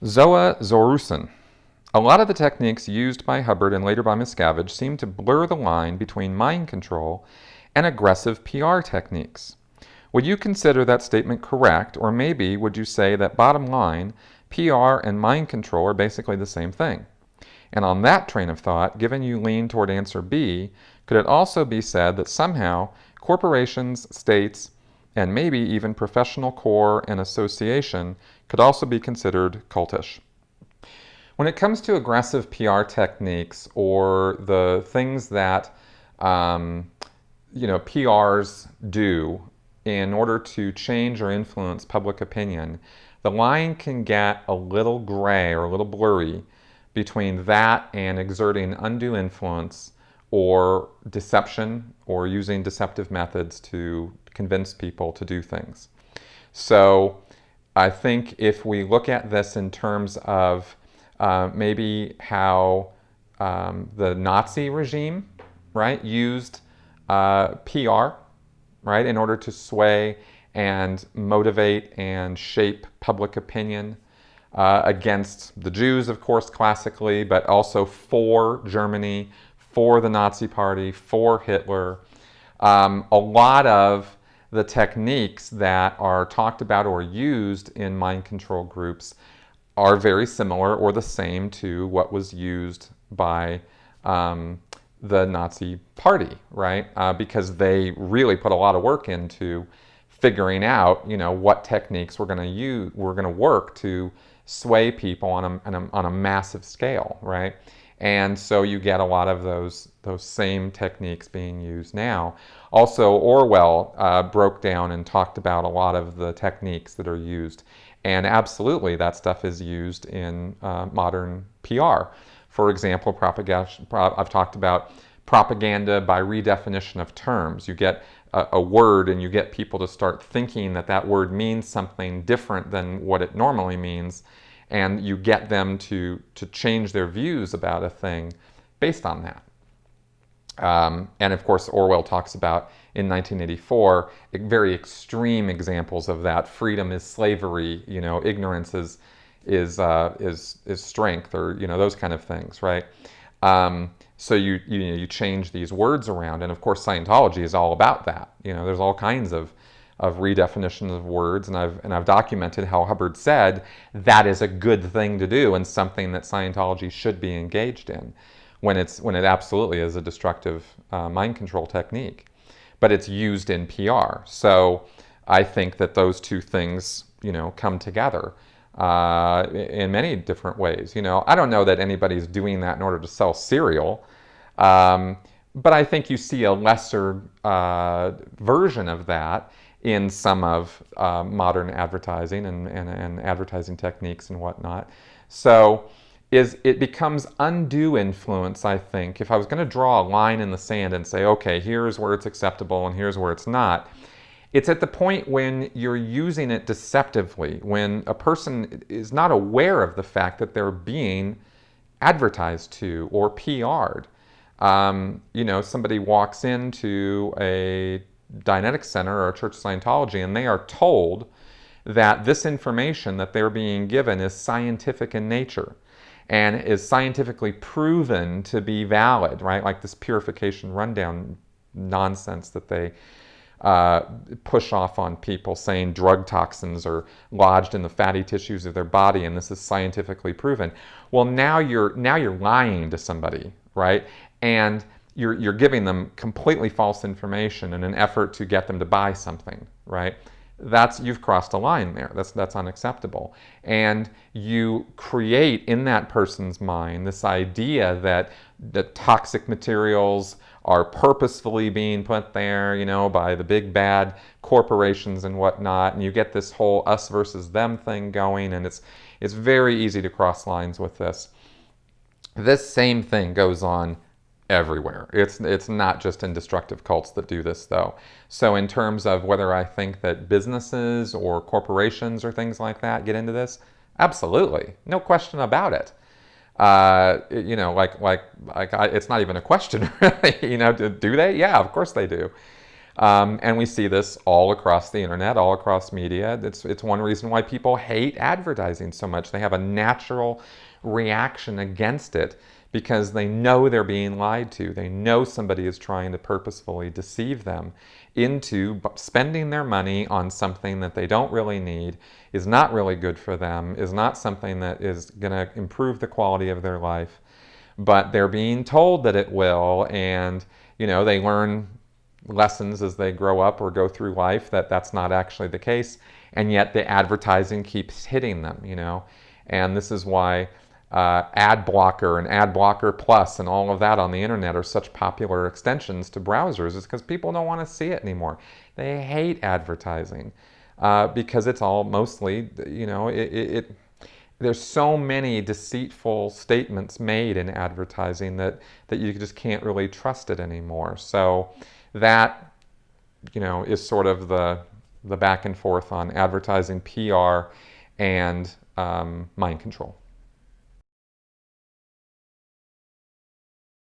Zoa Zorusen. A lot of the techniques used by Hubbard and later by Miscavige seem to blur the line between mind control and aggressive PR techniques. Would you consider that statement correct, or maybe would you say that bottom line, PR and mind control are basically the same thing? And on that train of thought, given you lean toward answer B, could it also be said that somehow corporations, states, and maybe even professional corps and association could also be considered cultish? When it comes to aggressive PR techniques or the things that PRs do in order to change or influence public opinion, the line can get a little gray or a little blurry between that and exerting undue influence or deception or using deceptive methods to convince people to do things. So I think if we look at this in terms of maybe how the Nazi regime, right, used PR, right, in order to sway and motivate and shape public opinion against the Jews, of course, classically, but also for Germany, for the Nazi Party, for Hitler. A lot of the techniques that are talked about or used in mind control groups are very similar or the same to what was used by the Nazi Party, right? Because they really put a lot of work into figuring out, what techniques we're going to work to sway people on a massive scale, right? And so you get a lot of those same techniques being used now. Also, Orwell broke down and talked about a lot of the techniques that are used. And absolutely, that stuff is used in modern PR. For example, I've talked about propaganda by redefinition of terms. You get a word and you get people to start thinking that word means something different than what it normally means, and you get them to change their views about a thing based on that. And of course, Orwell talks about in 1984 very extreme examples of that. Freedom is slavery. Ignorance is strength, or those kind of things, right? So you change these words around, and of course Scientology is all about that. There's all kinds of redefinitions of words, and I've documented how Hubbard said that is a good thing to do and something that Scientology should be engaged in, when it absolutely is a destructive mind control technique, but it's used in PR. So I think that those two things come together in many different ways. I don't know that anybody's doing that in order to sell cereal, but I think you see a lesser version of that in some of modern advertising and advertising techniques and whatnot. So it becomes undue influence, I think. If I was going to draw a line in the sand and say, okay, here's where it's acceptable and here's where it's not, it's at the point when you're using it deceptively, when a person is not aware of the fact that they're being advertised to or PR'd. Somebody walks into a Dianetics Center or a Church of Scientology and they are told that this information that they're being given is scientific in nature and is scientifically proven to be valid, right? Like this purification rundown nonsense that they push off on people, saying drug toxins are lodged in the fatty tissues of their body and this is scientifically proven. Well, now you're lying to somebody, right? And you're giving them completely false information in an effort to get them to buy something, right? You've crossed a line there. That's unacceptable. And you create in that person's mind this idea that the toxic materials are purposefully being put there, by the big bad corporations and whatnot, and you get this whole us versus them thing going, and it's very easy to cross lines with this. This same thing goes on everywhere. It's not just in destructive cults that do this, though. So in terms of whether I think that businesses or corporations or things like that get into this, absolutely, no question about it. It's not even a question, really. Do they? Yeah, of course they do. And we see this all across the internet, all across media. It's one reason why people hate advertising so much. They have a natural reaction against it because they know they're being lied to. They know somebody is trying to purposefully deceive them into spending their money on something that they don't really need, is not really good for them, is not something that is going to improve the quality of their life. But they're being told that it will, and they learn lessons as they grow up or go through life that that's not actually the case, and yet the advertising keeps hitting them. And this is why ad blocker and ad blocker plus and all of that on the internet are such popular extensions to browsers, is because people don't want to see it anymore. They hate advertising because it's all mostly, there's so many deceitful statements made in advertising that you just can't really trust it anymore. So that, is sort of the back and forth on advertising, PR, and mind control.